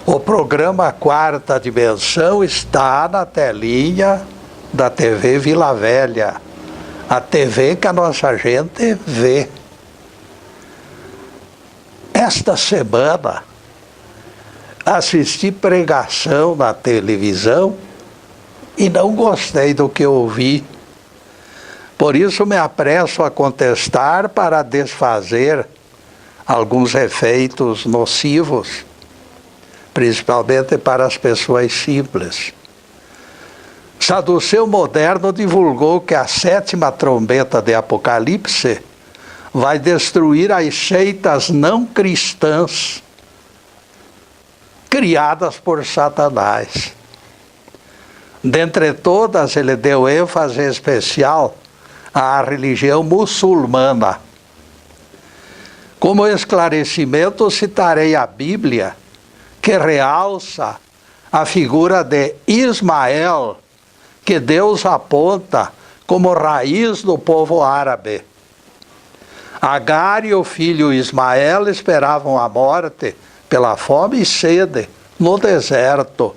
O programa Quarta Dimensão está na telinha da TV Vila Velha, a TV que a nossa gente vê. Esta semana, assisti pregação na televisão e não gostei do que ouvi. Por isso me apresso a contestar para desfazer alguns efeitos nocivos, principalmente para as pessoas simples. Saduceu Moderno divulgou que a 7ª trombeta de Apocalipse vai destruir as seitas não cristãs criadas por Satanás. Dentre todas, ele deu ênfase especial à religião muçulmana. Como esclarecimento, citarei a Bíblia, que realça a figura de Ismael, que Deus aponta como raiz do povo árabe. Agar e o filho Ismael esperavam a morte pela fome e sede no deserto,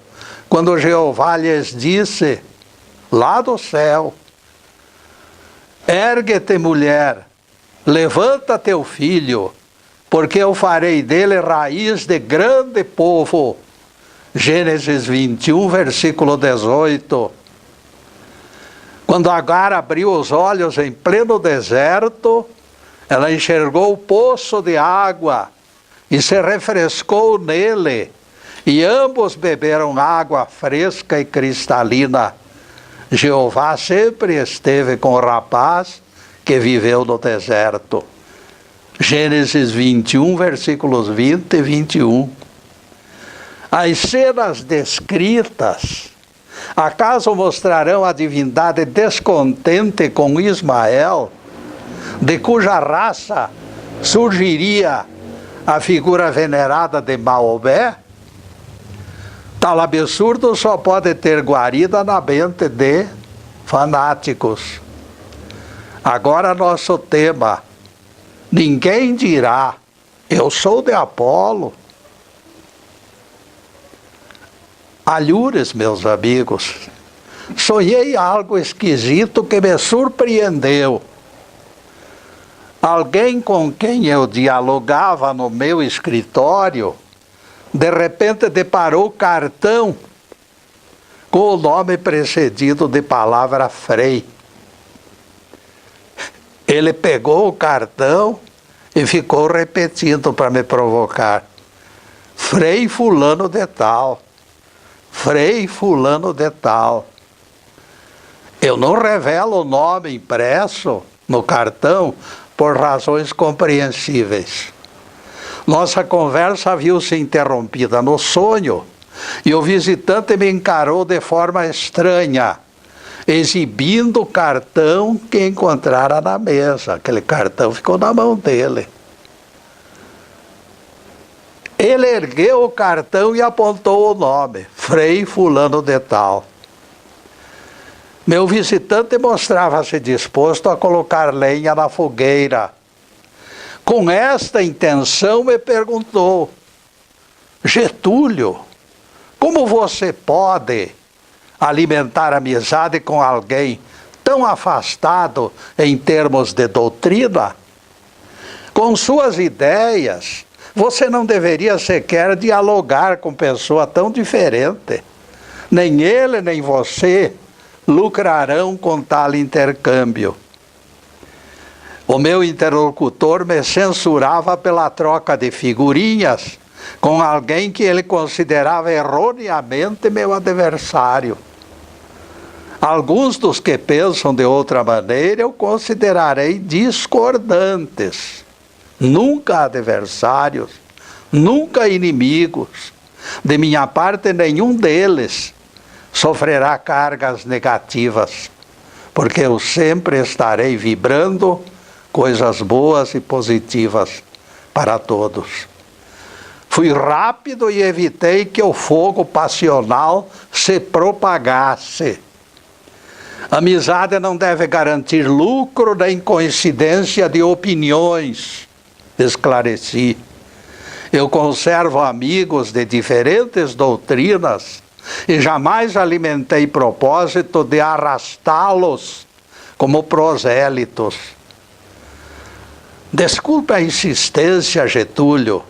quando Jeová lhes disse, lá do céu, ergue-te, mulher, levanta teu filho, porque eu farei dele raiz de grande povo. Gênesis 21, versículo 18. Quando Agar abriu os olhos em pleno deserto, ela enxergou o poço de água e se refrescou nele, e ambos beberam água fresca e cristalina. Jeová sempre esteve com o rapaz que viveu no deserto. Gênesis 21, versículos 20 e 21. As cenas descritas, acaso mostrarão a divindade descontente com Ismael, de cuja raça surgiria a figura venerada de Maomé? Tal absurdo só pode ter guarida na mente de fanáticos. Agora nosso tema. Ninguém dirá, eu sou de Apolo. Alhures, meus amigos, sonhei algo esquisito que me surpreendeu. Alguém com quem eu dialogava no meu escritório, de repente deparou o cartão com o nome precedido de palavra Frei. Ele pegou o cartão e ficou repetindo para me provocar. Frei fulano de tal. Frei fulano de tal. Eu não revelo o nome impresso no cartão por razões compreensíveis. Nossa conversa viu-se interrompida no sonho e o visitante me encarou de forma estranha, exibindo o cartão que encontrara na mesa. Aquele cartão ficou na mão dele. Ele ergueu o cartão e apontou o nome, Frei fulano de tal. Meu visitante mostrava-se disposto a colocar lenha na fogueira. Com esta intenção me perguntou, Getúlio, como você pode alimentar amizade com alguém tão afastado em termos de doutrina? Com suas ideias, você não deveria sequer dialogar com pessoa tão diferente. Nem ele, nem você lucrarão com tal intercâmbio. O meu interlocutor me censurava pela troca de figurinhas com alguém que ele considerava erroneamente meu adversário. Alguns dos que pensam de outra maneira eu considerarei discordantes, nunca adversários, nunca inimigos. De minha parte, nenhum deles sofrerá cargas negativas, porque eu sempre estarei vibrando coisas boas e positivas para todos. Fui rápido e evitei que o fogo passional se propagasse. Amizade não deve garantir lucro nem coincidência de opiniões, esclareci. Eu conservo amigos de diferentes doutrinas e jamais alimentei propósito de arrastá-los como prosélitos. Desculpe a insistência, Getúlio,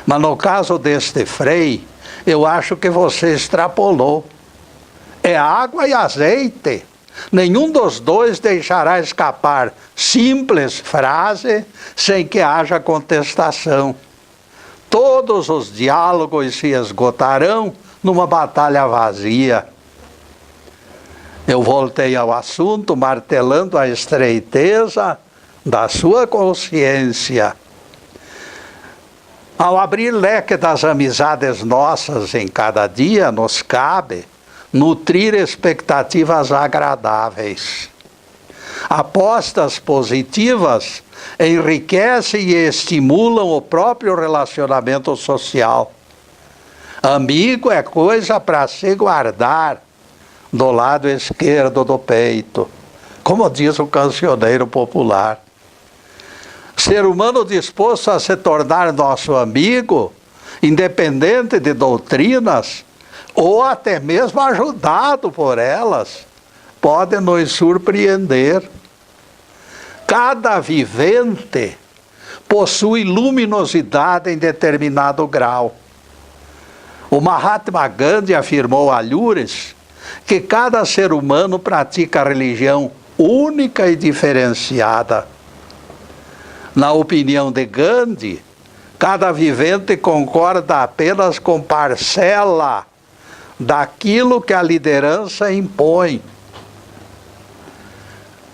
mas no caso deste Frei, eu acho que você extrapolou. É água e azeite. Nenhum dos dois deixará escapar simples frase sem que haja contestação. Todos os diálogos se esgotarão numa batalha vazia. Eu voltei ao assunto, martelando a estreiteza da sua consciência. Ao abrir leque das amizades nossas em cada dia, nos cabe nutrir expectativas agradáveis. Apostas positivas enriquecem e estimulam o próprio relacionamento social. Amigo é coisa para se guardar do lado esquerdo do peito, como diz o cancioneiro popular. Ser humano disposto a se tornar nosso amigo, independente de doutrinas, ou até mesmo ajudado por elas, pode nos surpreender. Cada vivente possui luminosidade em determinado grau. O Mahatma Gandhi afirmou a Lures que cada ser humano pratica a religião única e diferenciada. Na opinião de Gandhi, cada vivente concorda apenas com parcela daquilo que a liderança impõe.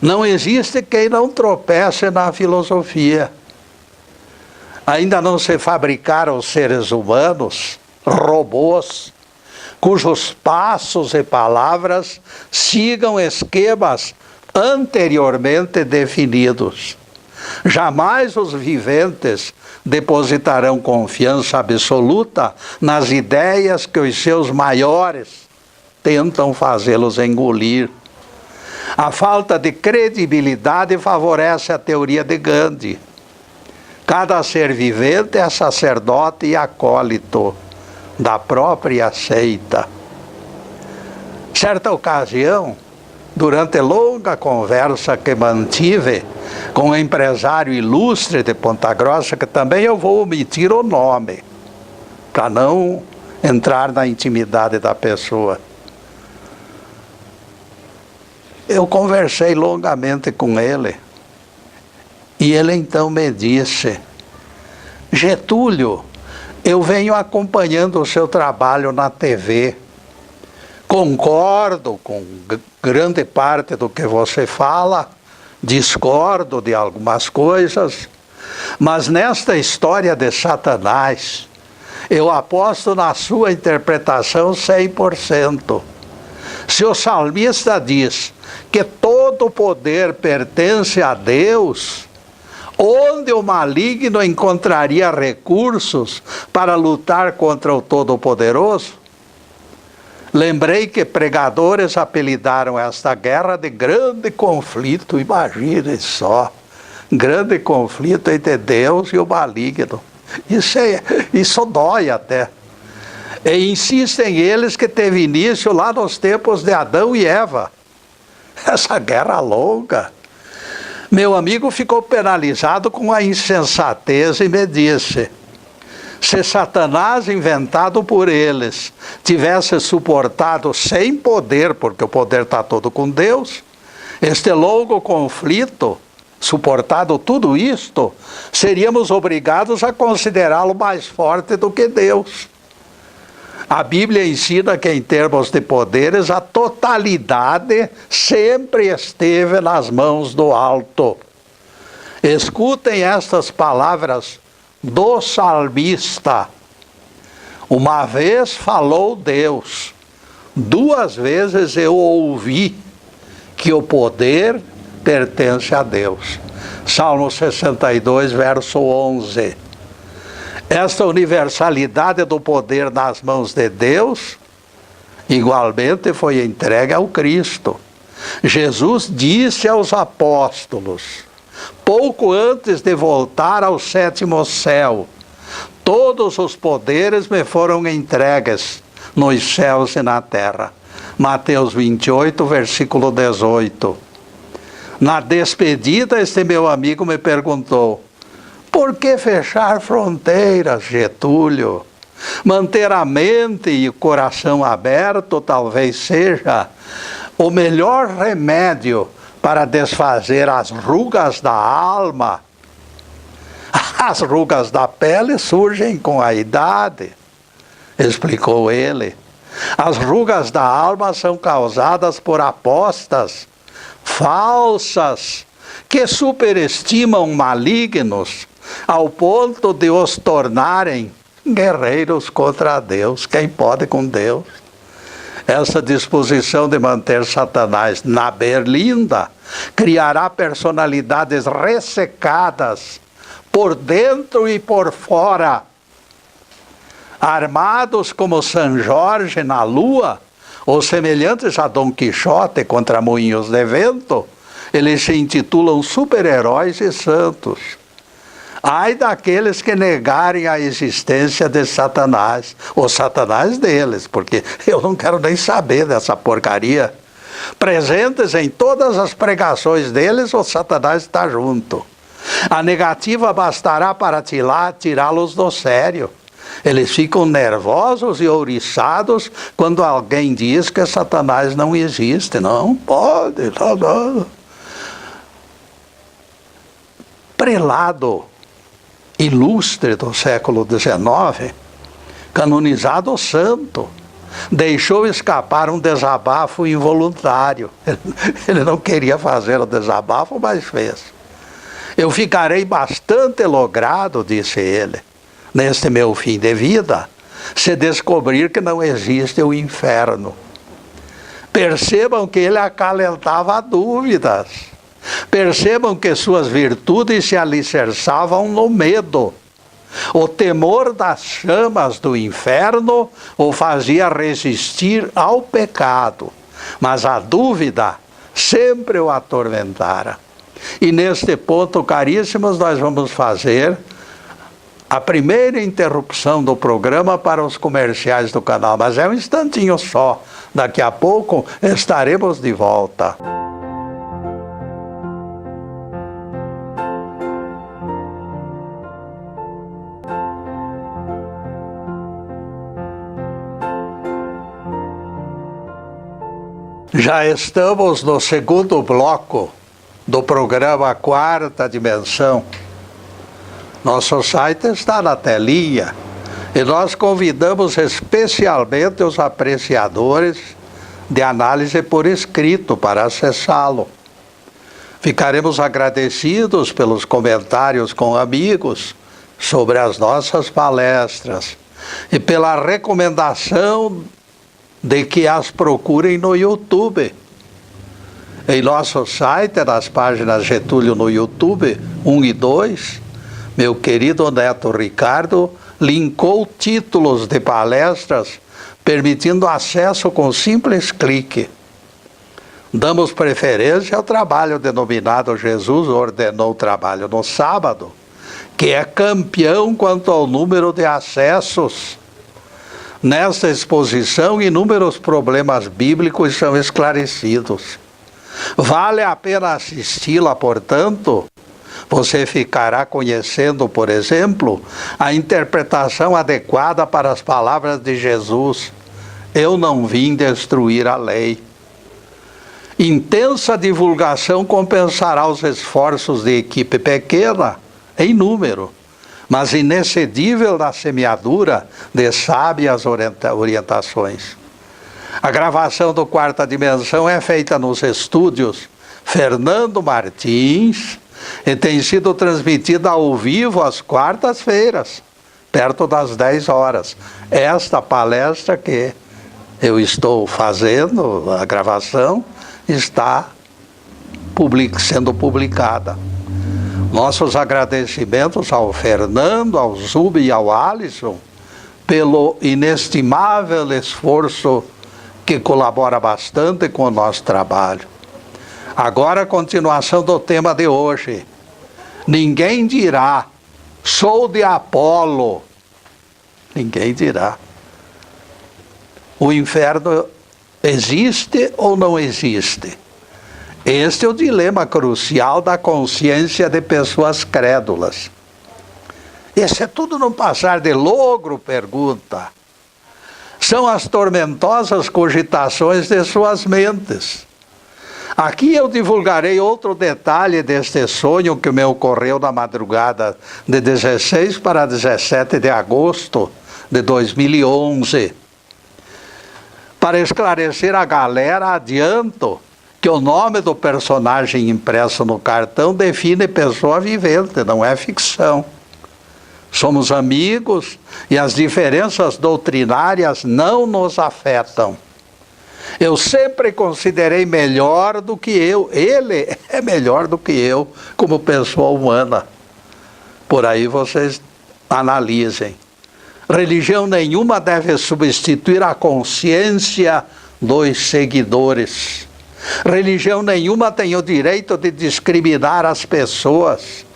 Não existe quem não tropece na filosofia. Ainda não se fabricaram seres humanos, robôs, cujos passos e palavras sigam esquemas anteriormente definidos. Jamais os viventes depositarão confiança absoluta nas ideias que os seus maiores tentam fazê-los engolir. A falta de credibilidade favorece a teoria de Gandhi. Cada ser vivente é sacerdote e acólito da própria seita. Certa ocasião, durante longa conversa que mantive com um empresário ilustre de Ponta Grossa, que também eu vou omitir o nome, para não entrar na intimidade da pessoa. Eu conversei longamente com ele, e ele então me disse: Getúlio, eu venho acompanhando o seu trabalho na TV. Concordo com grande parte do que você fala, discordo de algumas coisas, mas nesta história de Satanás, eu aposto na sua interpretação 100%. Se o salmista diz que todo o poder pertence a Deus, onde o maligno encontraria recursos para lutar contra o Todo-Poderoso? Lembrei que pregadores apelidaram esta guerra de grande conflito, imagine só, grande conflito entre Deus e o maligno. Isso dói até. E insistem eles que teve início lá nos tempos de Adão e Eva. Essa guerra longa. Meu amigo ficou penalizado com a insensatez e me disse: se Satanás, inventado por eles, tivesse suportado sem poder, porque o poder está todo com Deus, este longo conflito suportado tudo isto, seríamos obrigados a considerá-lo mais forte do que Deus. A Bíblia ensina que, em termos de poderes, a totalidade sempre esteve nas mãos do alto. Escutem estas palavras do salmista. Uma vez falou Deus, 2 vezes eu ouvi que o poder pertence a Deus. Salmo 62, verso 11. Esta universalidade do poder nas mãos de Deus, igualmente foi entregue ao Cristo. Jesus disse aos apóstolos, pouco antes de voltar ao 7º céu, todos os poderes me foram entregues nos céus e na terra. Mateus 28, versículo 18. Na despedida, este meu amigo me perguntou, por que fechar fronteiras, Getúlio? Manter a mente e o coração aberto talvez seja o melhor remédio para desfazer as rugas da alma. As rugas da pele surgem com a idade, explicou ele. As rugas da alma são causadas por apostas falsas que superestimam malignos ao ponto de os tornarem guerreiros contra Deus. Quem pode com Deus? Essa disposição de manter Satanás na berlinda criará personalidades ressecadas por dentro e por fora. Armados como São Jorge na lua, ou semelhantes a Dom Quixote contra moinhos de vento, eles se intitulam super-heróis e santos. Ai daqueles que negarem a existência de Satanás, o Satanás deles, porque eu não quero nem saber dessa porcaria. Presentes em todas as pregações deles, o Satanás está junto. A negativa bastará para tirá-los do sério. Eles ficam nervosos e ouriçados quando alguém diz que Satanás não existe. Não pode, não. Prelado ilustre do século XIX, canonizado santo, deixou escapar um desabafo involuntário. Ele não queria fazer o desabafo, mas fez. Eu ficarei bastante logrado, disse ele, neste meu fim de vida, se descobrir que não existe o inferno. Percebam que ele acalentava dúvidas. Percebam que suas virtudes se alicerçavam no medo. O temor das chamas do inferno o fazia resistir ao pecado, mas a dúvida sempre o atormentara. E neste ponto, caríssimos, nós vamos fazer a primeira interrupção do programa para os comerciais do canal, mas é um instantinho só. Daqui a pouco estaremos de volta. Já estamos no segundo bloco do programa Quarta Dimensão. Nosso site está na telinha e nós convidamos especialmente os apreciadores de análise por escrito para acessá-lo. Ficaremos agradecidos pelos comentários com amigos sobre as nossas palestras e pela recomendação de que as procurem no YouTube. Em nosso site, nas páginas Getúlio no YouTube 1 e 2, meu querido neto Ricardo linkou títulos de palestras, permitindo acesso com simples clique. Damos preferência ao trabalho denominado Jesus Ordenou Trabalho no Sábado, que é campeão quanto ao número de acessos. Nesta exposição, inúmeros problemas bíblicos são esclarecidos. Vale a pena assisti-la, portanto. Você ficará conhecendo, por exemplo, a interpretação adequada para as palavras de Jesus. Eu não vim destruir a lei. Intensa divulgação compensará os esforços de equipe pequena em número, mas inexcedível na semeadura de sábias orientações. A gravação do Quarta Dimensão é feita nos estúdios Fernando Martins e tem sido transmitida ao vivo às quartas-feiras, perto das 10 horas. Esta palestra que eu estou fazendo, a gravação, está sendo publicada. Nossos agradecimentos ao Fernando, ao Zubi e ao Alisson pelo inestimável esforço que colabora bastante com o nosso trabalho. Agora a continuação do tema de hoje. Ninguém dirá, sou de Apolo. Ninguém dirá. O inferno existe ou não existe? Este é o dilema crucial da consciência de pessoas crédulas. Esse é tudo num passar de logro, pergunta. São as tormentosas cogitações de suas mentes. Aqui eu divulgarei outro detalhe deste sonho que me ocorreu na madrugada de 16 para 17 de agosto de 2011. Para esclarecer a galera, adianto que o nome do personagem impresso no cartão define pessoa vivente, não é ficção. Somos amigos e as diferenças doutrinárias não nos afetam. Eu sempre considerei melhor do que ele é melhor do que eu como pessoa humana. Por aí vocês analisem. Religião nenhuma deve substituir a consciência dos seguidores. Religião nenhuma tem o direito de discriminar as pessoas.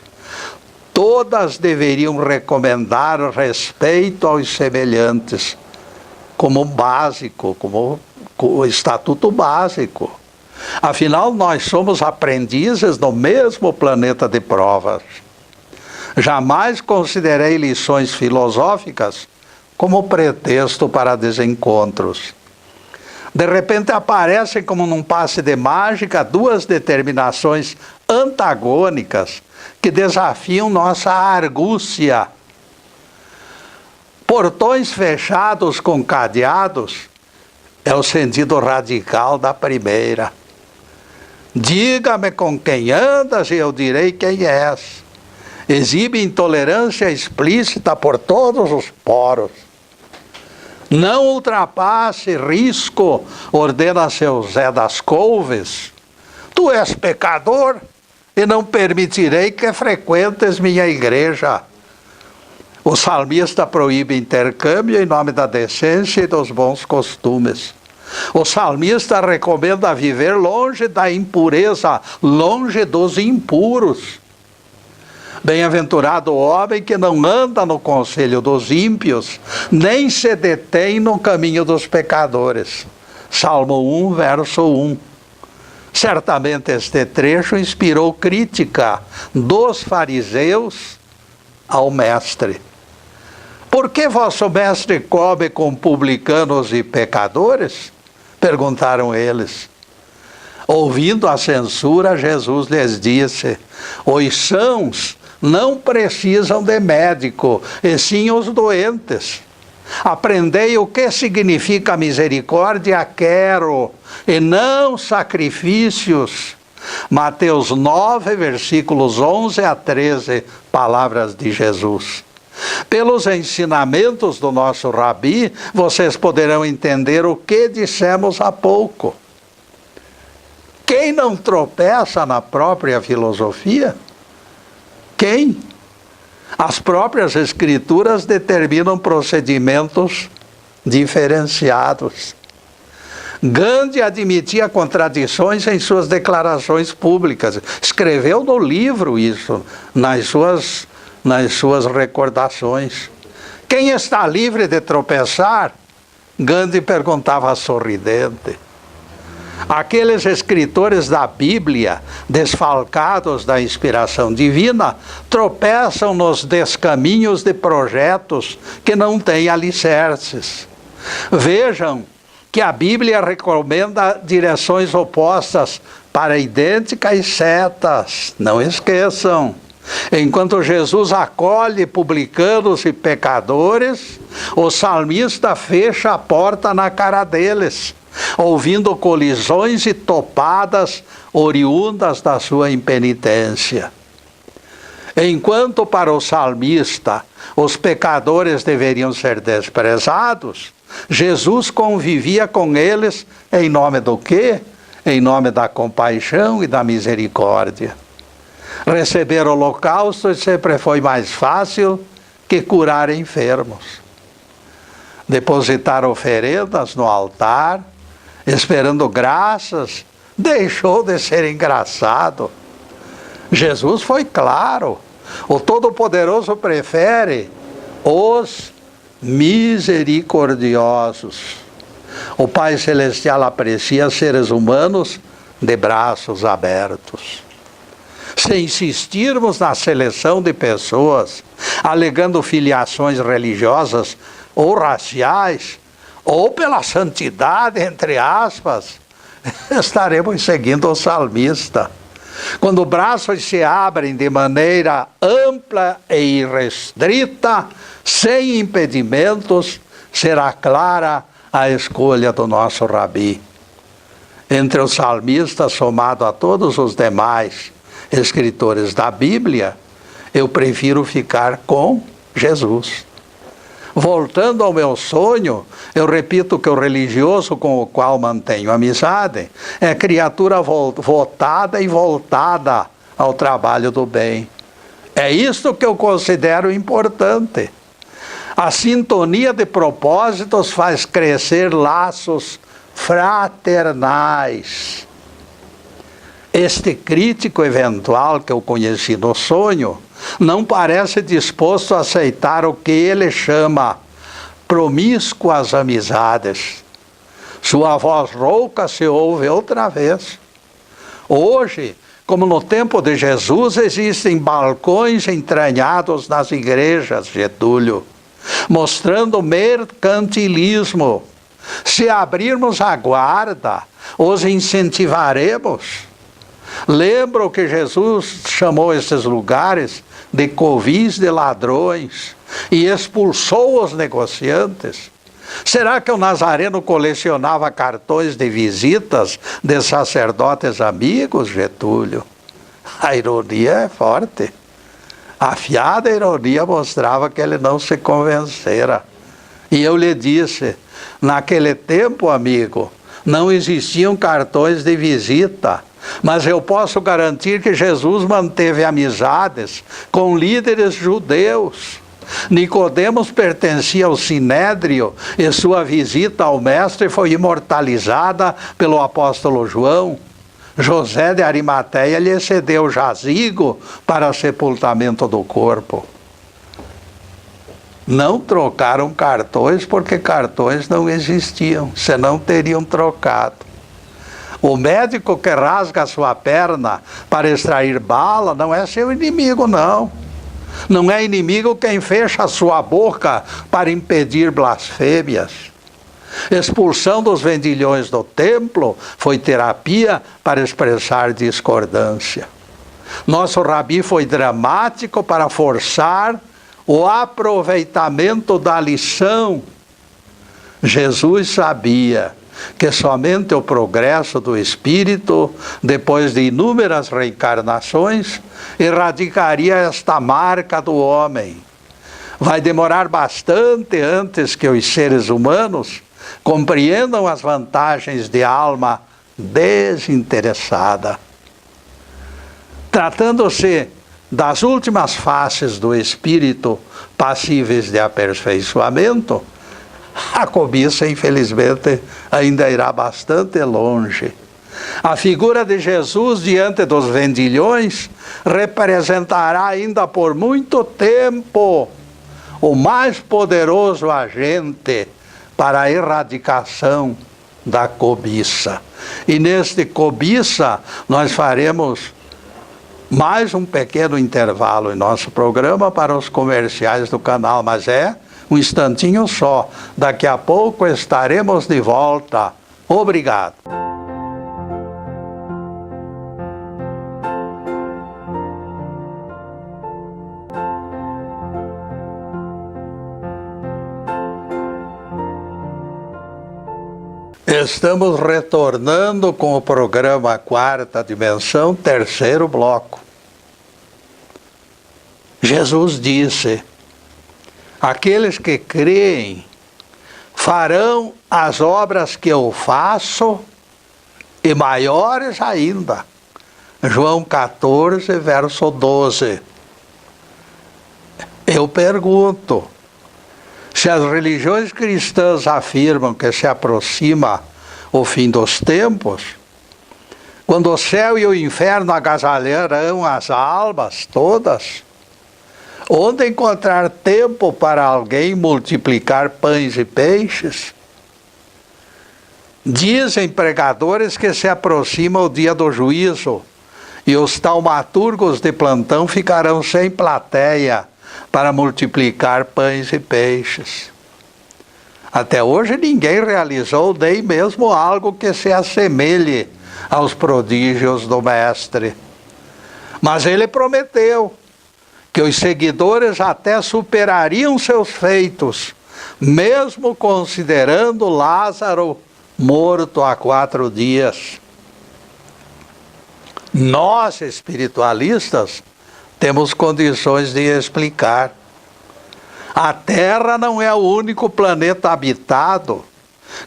Todas deveriam recomendar respeito aos semelhantes, como básico, como o estatuto básico. Afinal, nós somos aprendizes no mesmo planeta de provas. Jamais considerei lições filosóficas como pretexto para desencontros. De repente aparecem como num passe de mágica duas determinações antagônicas que desafiam nossa argúcia. Portões fechados com cadeados é o sentido radical da primeira. Diga-me com quem andas e eu direi quem és. Exibe intolerância explícita por todos os poros. Não ultrapasse risco, ordena seu Zé das Couves. Tu és pecador e não permitirei que frequentes minha igreja. O salmista proíbe intercâmbio em nome da decência e dos bons costumes. O salmista recomenda viver longe da impureza, longe dos impuros. Bem-aventurado o homem que não anda no conselho dos ímpios, nem se detém no caminho dos pecadores. Salmo 1, verso 1. Certamente este trecho inspirou crítica dos fariseus ao mestre. Por que vosso mestre come com publicanos e pecadores? Perguntaram eles. Ouvindo a censura, Jesus lhes disse: os sãos não precisam de médico, e sim os doentes. Aprendei o que significa misericórdia, quero, e não sacrifícios. Mateus 9, versículos 11 a 13, palavras de Jesus. Pelos ensinamentos do nosso Rabi, vocês poderão entender o que dissemos há pouco. Quem não tropeça na própria filosofia? Quem? As próprias escrituras determinam procedimentos diferenciados. Gandhi admitia contradições em suas declarações públicas. Escreveu no livro isso, nas suas recordações. Quem está livre de tropeçar? Gandhi perguntava sorridente. Aqueles escritores da Bíblia, desfalcados da inspiração divina, tropeçam nos descaminhos de projetos que não têm alicerces. Vejam que a Bíblia recomenda direções opostas para idênticas setas. Não esqueçam. Enquanto Jesus acolhe publicanos e pecadores, o salmista fecha a porta na cara deles, ouvindo colisões e topadas oriundas da sua impenitência. Enquanto para o salmista os pecadores deveriam ser desprezados, Jesus convivia com eles em nome do quê? Em nome da compaixão e da misericórdia. Receber holocaustos sempre foi mais fácil que curar enfermos. Depositar oferendas no altar, esperando graças, deixou de ser engraçado. Jesus foi claro. O Todo-Poderoso prefere os misericordiosos. O Pai Celestial aprecia seres humanos de braços abertos. Se insistirmos na seleção de pessoas, alegando filiações religiosas ou raciais, ou pela santidade, entre aspas, estaremos seguindo o salmista. Quando braços se abrem de maneira ampla e irrestrita, sem impedimentos, será clara a escolha do nosso Rabi. Entre os salmistas, somado a todos os demais escritores da Bíblia, eu prefiro ficar com Jesus. Voltando ao meu sonho, eu repito que o religioso com o qual mantenho amizade é criatura votada e voltada ao trabalho do bem. É isto que eu considero importante. A sintonia de propósitos faz crescer laços fraternais. Este crítico eventual que eu conheci no sonho não parece disposto a aceitar o que ele chama promíscuas amizades. Sua voz rouca se ouve outra vez. Hoje, como no tempo de Jesus, existem balcões entranhados nas igrejas, Getúlio, mostrando mercantilismo. Se abrirmos a guarda, os incentivaremos. Lembro que Jesus chamou esses lugares de covis de ladrões e expulsou os negociantes. Será que o Nazareno colecionava cartões de visitas de sacerdotes amigos, Getúlio? A ironia é forte. A afiada ironia mostrava que ele não se convencera. E eu lhe disse, naquele tempo, amigo, não existiam cartões de visita. Mas eu posso garantir que Jesus manteve amizades com líderes judeus. Nicodemos pertencia ao Sinédrio e sua visita ao mestre foi imortalizada pelo apóstolo João. José de Arimateia lhe cedeu jazigo para sepultamento do corpo. Não trocaram cartões porque cartões não existiam, senão teriam trocado. O médico que rasga sua perna para extrair bala não é seu inimigo, não. Não é inimigo quem fecha a sua boca para impedir blasfêmias. Expulsão dos vendilhões do templo foi terapia para expressar discordância. Nosso Rabi foi dramático para forçar o aproveitamento da lição. Jesus sabia que somente o progresso do espírito, depois de inúmeras reencarnações, erradicaria esta marca do homem. Vai demorar bastante antes que os seres humanos compreendam as vantagens de alma desinteressada. Tratando-se das últimas faces do espírito passíveis de aperfeiçoamento, a cobiça, infelizmente, ainda irá bastante longe. A figura de Jesus diante dos vendilhões representará ainda por muito tempo o mais poderoso agente para a erradicação da cobiça. E neste cobiça nós faremos mais um pequeno intervalo em nosso programa para os comerciais do canal, mas é Um instantinho só. Daqui a pouco estaremos de volta. Obrigado. Estamos retornando com o programa Quarta Dimensão, terceiro bloco. Jesus disse: aqueles que creem farão as obras que eu faço e maiores ainda. João 14, verso 12. Eu pergunto, se as religiões cristãs afirmam que se aproxima o fim dos tempos, quando o céu e o inferno agasalharão as almas todas, onde encontrar tempo para alguém multiplicar pães e peixes? Dizem pregadores que se aproxima o dia do juízo e os taumaturgos de plantão ficarão sem plateia para multiplicar pães e peixes. Até hoje ninguém realizou nem mesmo algo que se assemelhe aos prodígios do Mestre. Mas ele prometeu que os seguidores até superariam seus feitos, mesmo considerando Lázaro morto há 4 dias. Nós, espiritualistas, temos condições de explicar. A Terra não é o único planeta habitado.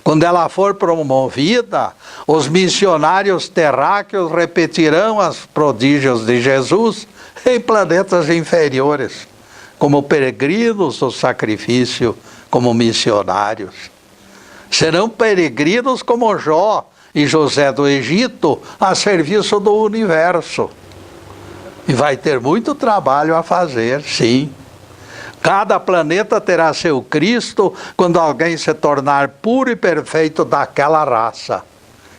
Quando ela for promovida, os missionários terráqueos repetirão os prodígios de Jesus em planetas inferiores, como peregrinos do sacrifício, como missionários. Serão peregrinos como Jó e José do Egito, a serviço do universo. E vai ter muito trabalho a fazer, sim. Cada planeta terá seu Cristo quando alguém se tornar puro e perfeito daquela raça.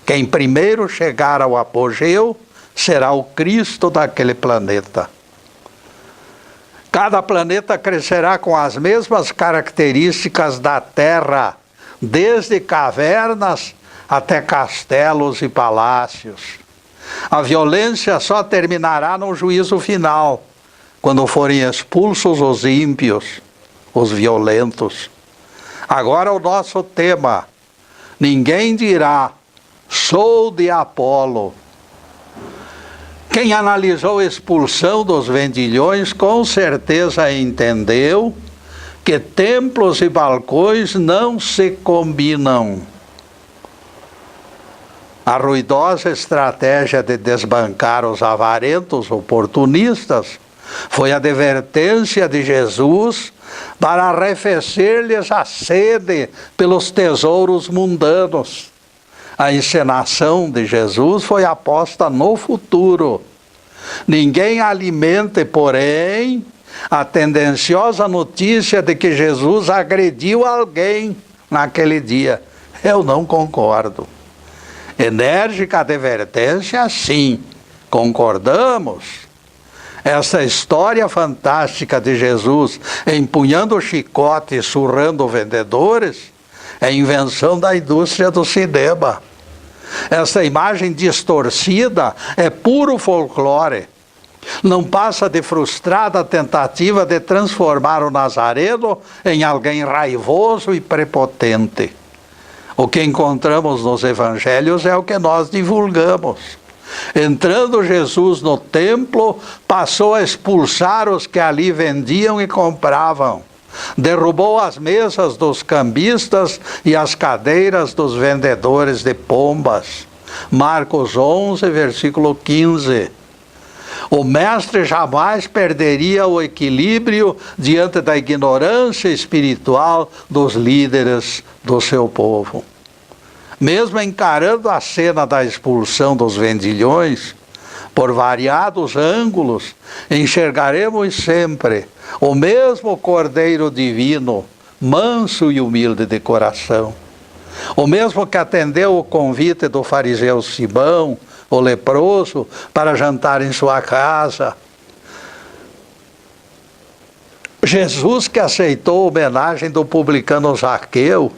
Quem primeiro chegar ao apogeu será o Cristo daquele planeta. Cada planeta crescerá com as mesmas características da Terra, desde cavernas até castelos e palácios. A violência só terminará no juízo final, quando forem expulsos os ímpios, os violentos. Agora o nosso tema: ninguém dirá, sou de Apolo. Quem analisou a expulsão dos vendilhões com certeza entendeu que templos e balcões não se combinam. A ruidosa estratégia de desbancar os avarentos oportunistas foi a advertência de Jesus para arrefecer-lhes a sede pelos tesouros mundanos. A encenação de Jesus foi aposta no futuro. Ninguém alimente, porém, a tendenciosa notícia de que Jesus agrediu alguém naquele dia. Eu não concordo. Enérgica advertência, sim, concordamos. Essa história fantástica de Jesus empunhando o chicote e surrando vendedores é invenção da indústria do cinema. Essa imagem distorcida é puro folclore. Não passa de frustrada tentativa de transformar o Nazareno em alguém raivoso e prepotente. O que encontramos nos evangelhos é o que nós divulgamos. Entrando Jesus no templo, passou a expulsar os que ali vendiam e compravam. Derrubou as mesas dos cambistas e as cadeiras dos vendedores de pombas. Marcos 11, versículo 15. O mestre jamais perderia o equilíbrio diante da ignorância espiritual dos líderes do seu povo. Mesmo encarando a cena da expulsão dos vendilhões, por variados ângulos, enxergaremos sempre o mesmo Cordeiro Divino, manso e humilde de coração. O mesmo que atendeu o convite do fariseu Simão, o leproso, para jantar em sua casa. Jesus que aceitou a homenagem do publicano Zaqueu,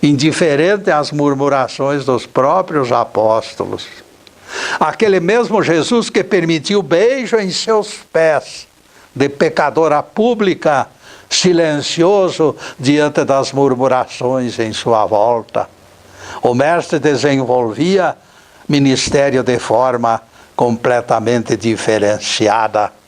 indiferente às murmurações dos próprios apóstolos. Aquele mesmo Jesus que permitiu beijo em seus pés, de pecadora pública, silencioso diante das murmurações em sua volta. O mestre desenvolvia ministério de forma completamente diferenciada.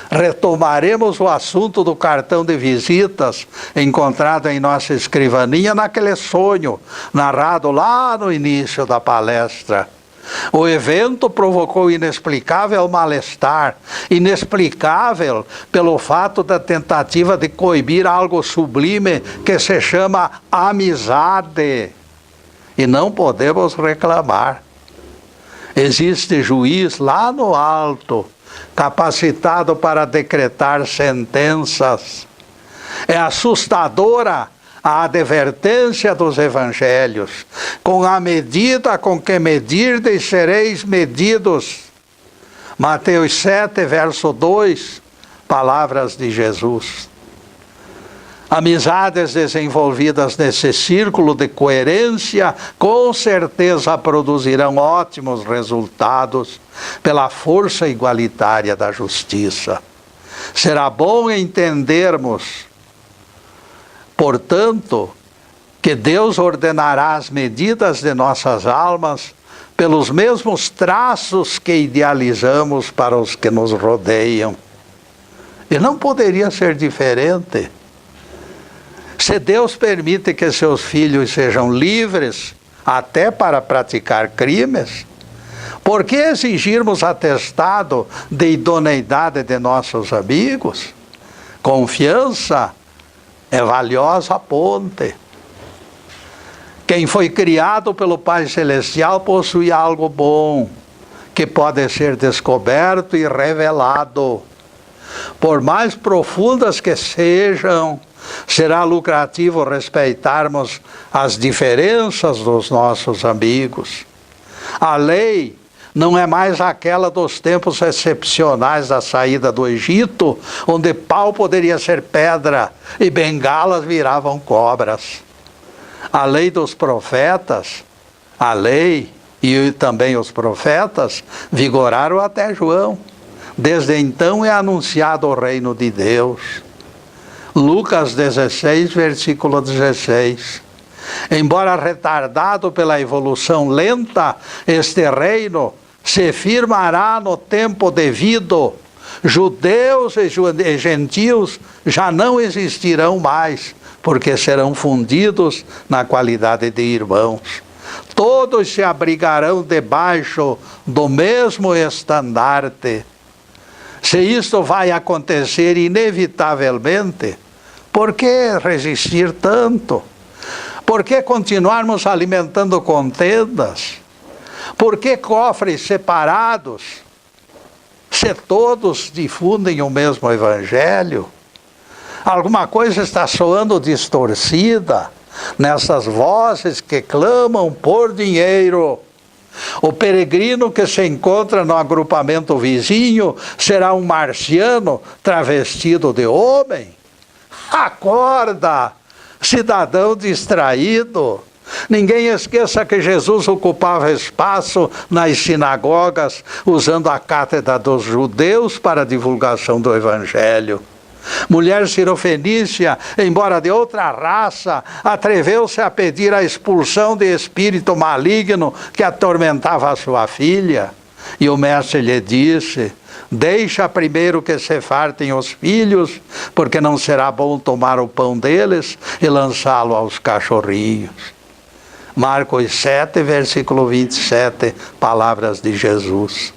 Retomaremos o assunto do cartão de visitas encontrado em nossa escrivaninha naquele sonho narrado lá no início da palestra. O evento provocou inexplicável mal-estar, inexplicável pelo fato da tentativa de coibir algo sublime que se chama amizade. E não podemos reclamar. Existe juiz lá no alto, capacitado para decretar sentenças. É assustadora a advertência dos evangelhos. Com a medida com que medirdes, sereis medidos. Mateus 7, verso 2, palavras de Jesus. Amizades desenvolvidas nesse círculo de coerência com certeza produzirão ótimos resultados pela força igualitária da justiça. Será bom entendermos, portanto, que Deus ordenará as medidas de nossas almas pelos mesmos traços que idealizamos para os que nos rodeiam. E não poderia ser diferente. Se Deus permite que seus filhos sejam livres, até para praticar crimes, por que exigirmos atestado de idoneidade de nossos amigos? Confiança é valiosa ponte. Quem foi criado pelo Pai Celestial possui algo bom, que pode ser descoberto e revelado. Por mais profundas que sejam, será lucrativo respeitarmos as diferenças dos nossos amigos. A lei não é mais aquela dos tempos excepcionais da saída do Egito, onde pau poderia ser pedra e bengalas viravam cobras. A lei dos profetas, a lei e também os profetas vigoraram até João. Desde então é anunciado o reino de Deus. Lucas 16, versículo 16. Embora retardado pela evolução lenta, este reino se firmará no tempo devido. Judeus e gentios já não existirão mais, porque serão fundidos na qualidade de irmãos. Todos se abrigarão debaixo do mesmo estandarte. Se isto vai acontecer inevitavelmente, por que resistir tanto? Por que continuarmos alimentando contendas? Por que cofres separados? Se todos difundem o mesmo evangelho? Alguma coisa está soando distorcida nessas vozes que clamam por dinheiro. O peregrino que se encontra no agrupamento vizinho será um marciano travestido de homem? Acorda, cidadão distraído! Ninguém esqueça que Jesus ocupava espaço nas sinagogas, usando a cátedra dos judeus para a divulgação do evangelho. Mulher cirofenícia, embora de outra raça, atreveu-se a pedir a expulsão de espírito maligno que atormentava a sua filha. E o mestre lhe disse: deixa primeiro que se fartem os filhos, porque não será bom tomar o pão deles e lançá-lo aos cachorrinhos. Marcos 7, versículo 27, palavras de Jesus.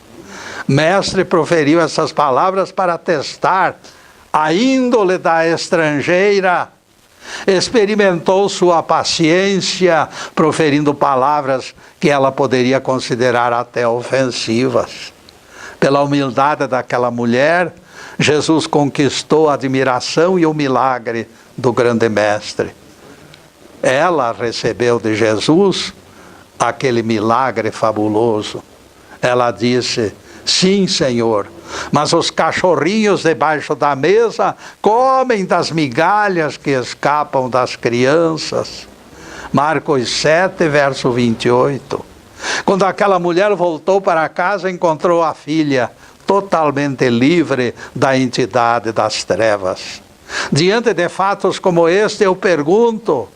Mestre proferiu essas palavras para testar a índole da estrangeira. Experimentou sua paciência, proferindo palavras que ela poderia considerar até ofensivas. Pela humildade daquela mulher, Jesus conquistou a admiração e o milagre do grande mestre. Ela recebeu de Jesus aquele milagre fabuloso. Ela disse: Sim, Senhor, mas os cachorrinhos debaixo da mesa comem das migalhas que escapam das crianças. Marcos 7, verso 28. Quando aquela mulher voltou para casa, encontrou a filha totalmente livre da entidade das trevas. Diante de fatos como este, eu pergunto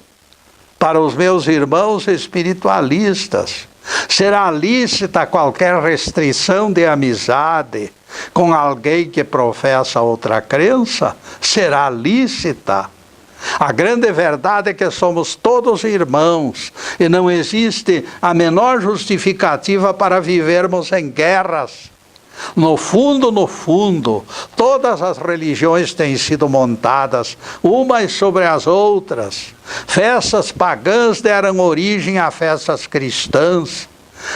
para os meus irmãos espiritualistas: será lícita qualquer restrição de amizade com alguém que professa outra crença? Será lícita? A grande verdade é que somos todos irmãos e não existe a menor justificativa para vivermos em guerras. No fundo, todas as religiões têm sido montadas umas sobre as outras. Festas pagãs deram origem a festas cristãs.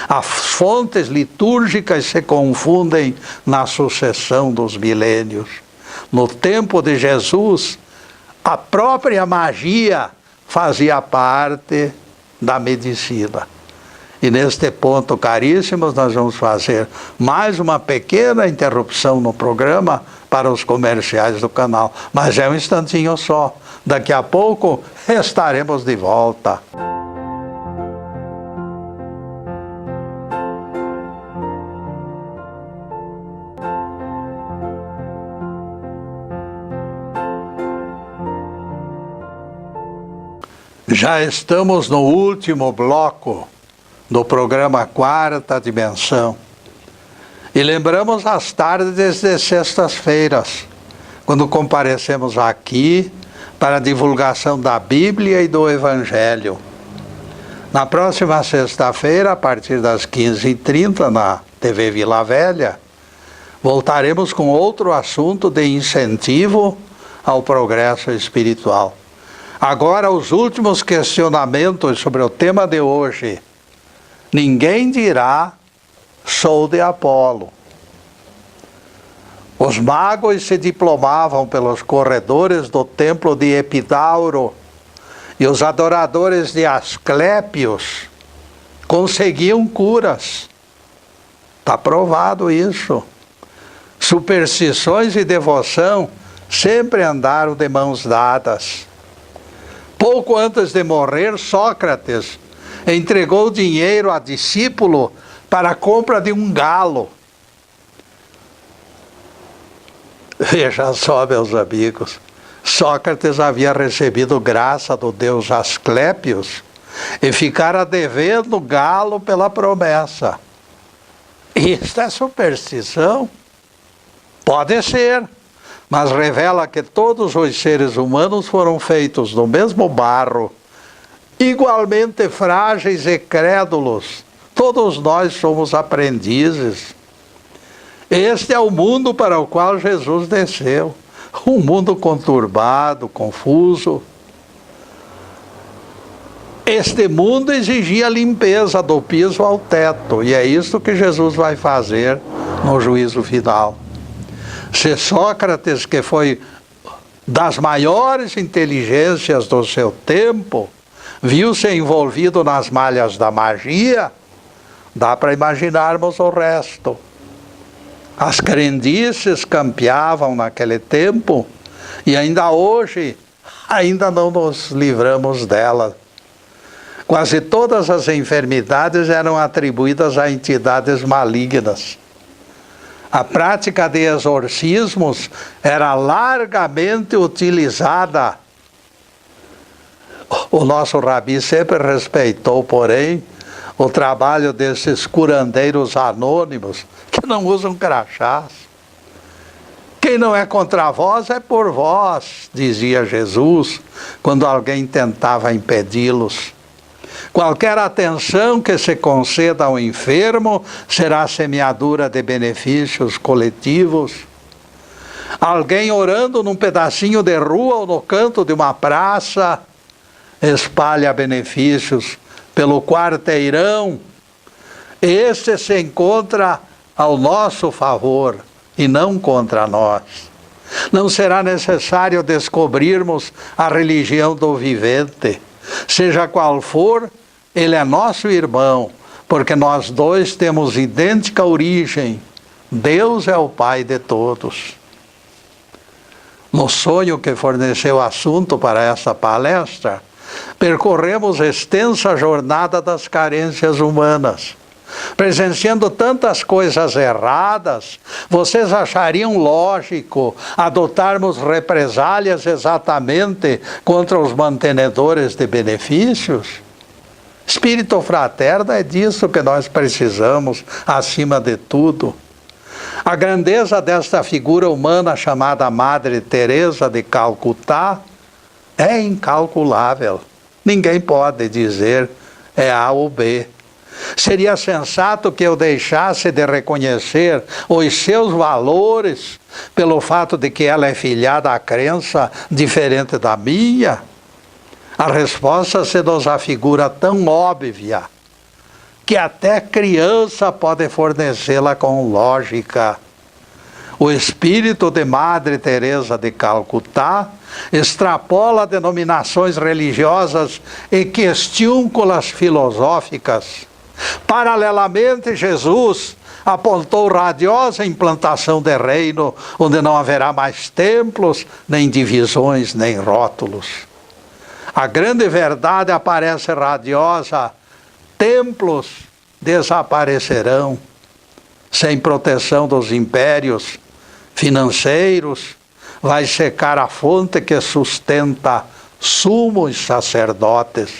As fontes litúrgicas se confundem na sucessão dos milênios. No tempo de Jesus, a própria magia fazia parte da medicina. E neste ponto, caríssimos, nós vamos fazer mais uma pequena interrupção no programa para os comerciais do canal. Mas é um instantinho só. Daqui a pouco estaremos de volta. Já estamos no último bloco do programa Quarta Dimensão. E lembramos as tardes de sextas-feiras, quando comparecemos aqui para a divulgação da Bíblia e do Evangelho. Na próxima sexta-feira, a partir das 15h30, na TV Vila Velha, voltaremos com outro assunto de incentivo ao progresso espiritual. Agora, os últimos questionamentos sobre o tema de hoje. Ninguém dirá, sou de Apolo. Os magos se diplomavam pelos corredores do templo de Epidauro e os adoradores de Asclépios conseguiam curas. Está provado isso. Superstições e devoção sempre andaram de mãos dadas. Pouco antes de morrer, Sócrates entregou dinheiro a discípulo para a compra de um galo. Veja só, meus amigos, Sócrates havia recebido graça do deus Asclépios e ficara devendo galo pela promessa. Isto é superstição? Pode ser, mas revela que todos os seres humanos foram feitos do mesmo barro, igualmente frágeis e crédulos. Todos nós somos aprendizes. Este é o mundo para o qual Jesus desceu. Um mundo conturbado, confuso. Este mundo exigia limpeza do piso ao teto, e é isso que Jesus vai fazer no juízo final. Se Sócrates, que foi das maiores inteligências do seu tempo, viu-se envolvido nas malhas da magia, dá para imaginarmos o resto. As crendices campeavam naquele tempo e ainda hoje, ainda não nos livramos delas. Quase todas as enfermidades eram atribuídas a entidades malignas. A prática de exorcismos era largamente utilizada. O nosso rabi sempre respeitou, porém, o trabalho desses curandeiros anônimos, que não usam crachás. Quem não é contra vós é por vós, dizia Jesus, quando alguém tentava impedi-los. Qualquer atenção que se conceda ao enfermo será semeadura de benefícios coletivos. Alguém orando num pedacinho de rua ou no canto de uma praça espalha benefícios pelo quarteirão. Este se encontra ao nosso favor e não contra nós. Não será necessário descobrirmos a religião do vivente. Seja qual for, ele é nosso irmão, porque nós dois temos idêntica origem Deus é o Pai de todos. No sonho que forneceu o assunto para essa palestra, percorremos extensa jornada das carências humanas. Presenciando tantas coisas erradas, vocês achariam lógico adotarmos represálias exatamente contra os mantenedores de benefícios? Espírito fraterno é disso que nós precisamos, acima de tudo. A grandeza desta figura humana chamada Madre Teresa de Calcutá é incalculável. Ninguém pode dizer é A ou B. Seria sensato que eu deixasse de reconhecer os seus valores pelo fato de que ela é filhada à crença diferente da minha? A resposta se nos afigura tão óbvia que até criança pode fornecê-la com lógica. O espírito de Madre Teresa de Calcutá extrapola denominações religiosas e questiúnculas filosóficas. Paralelamente, Jesus apontou radiosa implantação de reino, onde não haverá mais templos, nem divisões, nem rótulos. A grande verdade aparece radiosa: templos desaparecerão, sem proteção dos impérios financeiros, vai secar a fonte que sustenta sumos sacerdotes.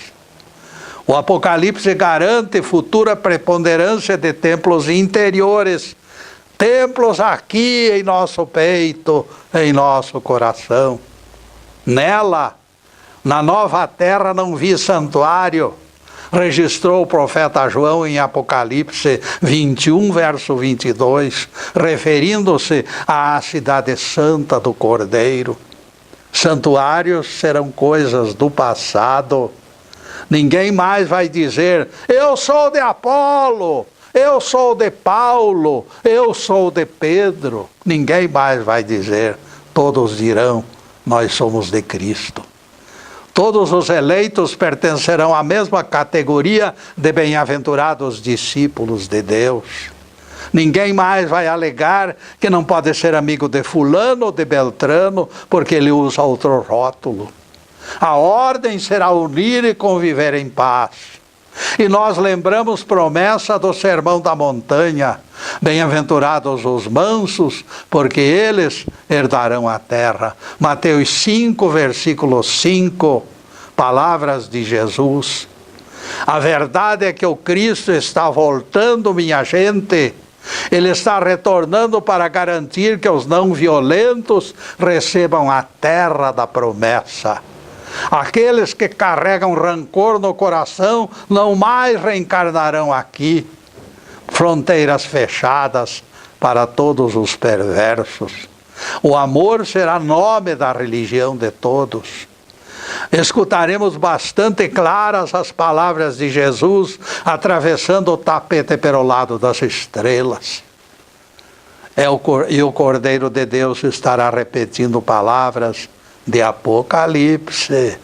O Apocalipse garante futura preponderância de templos interiores, templos aqui em nosso peito, em nosso coração. Nela, na nova terra não vi santuário, registrou o profeta João em Apocalipse 21, verso 22, referindo-se à cidade santa do Cordeiro. Santuários serão coisas do passado. Ninguém mais vai dizer, eu sou de Apolo, eu sou de Paulo, eu sou de Pedro. Ninguém mais vai dizer, todos dirão, nós somos de Cristo. Todos os eleitos pertencerão à mesma categoria de bem-aventurados discípulos de Deus. Ninguém mais vai alegar que não pode ser amigo de fulano ou de Beltrano, porque ele usa outro rótulo. A ordem será unir e conviver em paz. E nós lembramos promessa do Sermão da Montanha: bem-aventurados os mansos, porque eles herdarão a terra. Mateus 5, versículo 5, palavras de Jesus. A verdade é que o Cristo está voltando, minha gente. Ele está retornando para garantir que os não violentos recebam a terra da promessa. Aqueles que carregam rancor no coração não mais reencarnarão aqui. Fronteiras fechadas para todos os perversos. O amor será nome da religião de todos. Escutaremos bastante claras as palavras de Jesus atravessando o tapete pelo lado das estrelas. E o Cordeiro de Deus estará repetindo palavras de Apocalipse.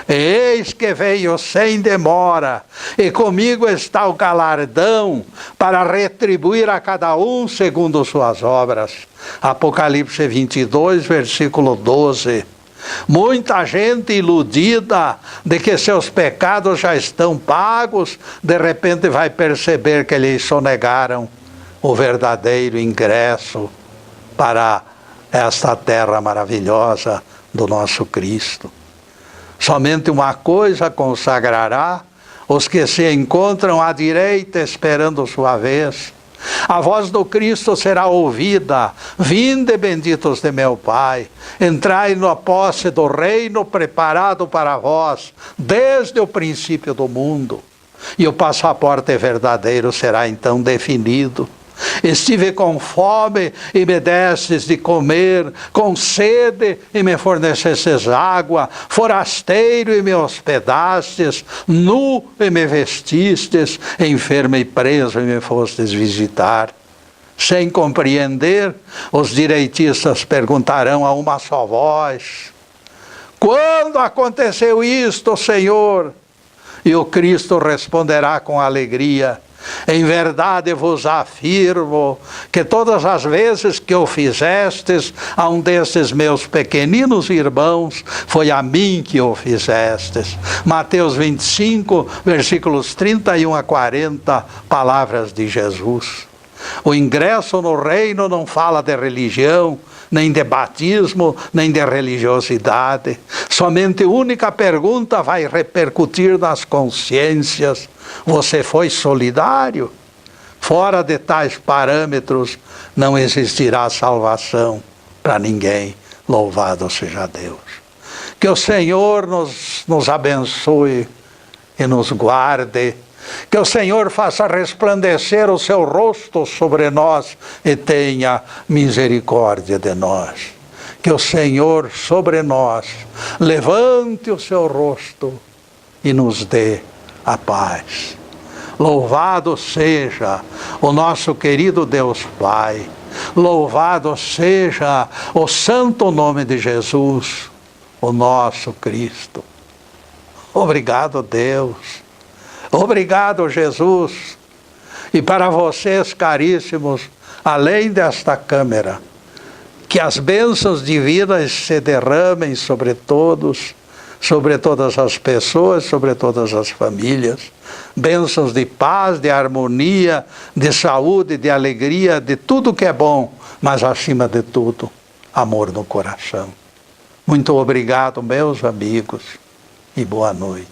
Eis que veio sem demora, e comigo está o galardão para retribuir a cada um segundo suas obras. Apocalipse 22, versículo 12. Muita gente iludida de que seus pecados já estão pagos, de repente vai perceber que lhes sonegaram o verdadeiro ingresso para esta terra maravilhosa do nosso Cristo. Somente uma coisa consagrará os que se encontram à direita esperando sua vez. A voz do Cristo será ouvida: vinde, benditos de meu Pai, entrai na posse do reino preparado para vós desde o princípio do mundo. E o passaporte verdadeiro será então definido. Estive com fome e me destes de comer, com sede e me fornecestes água, forasteiro e me hospedastes, nu e me vestistes, enfermo e preso e me fostes visitar. Sem compreender, os direitistas perguntarão a uma só voz: quando aconteceu isto, Senhor? E o Cristo responderá com alegria: Em verdade vos afirmo que todas as vezes que o fizestes a um destes meus pequeninos irmãos, foi a mim que o fizestes. Mateus 25, versículos 31 a 40, palavras de Jesus. O ingresso no reino não fala de religião, nem de batismo, nem de religiosidade. Somente única pergunta vai repercutir nas consciências: você foi solidário? Fora de tais parâmetros não existirá salvação para ninguém. Louvado seja Deus. Que o Senhor nos abençoe e nos guarde. Que o Senhor faça resplandecer o seu rosto sobre nós e tenha misericórdia de nós. Que o Senhor sobre nós levante o seu rosto e nos dê a paz. Louvado seja o nosso querido Deus Pai. Louvado seja o santo nome de Jesus, o nosso Cristo. Obrigado, Deus. Obrigado, Jesus. E para vocês, caríssimos, além desta câmera, que as bênçãos divinas se derramem sobre todos, sobre todas as pessoas, sobre todas as famílias. Bênçãos de paz, de harmonia, de saúde, de alegria, de tudo que é bom, mas acima de tudo, amor no coração. Muito obrigado, meus amigos, e boa noite.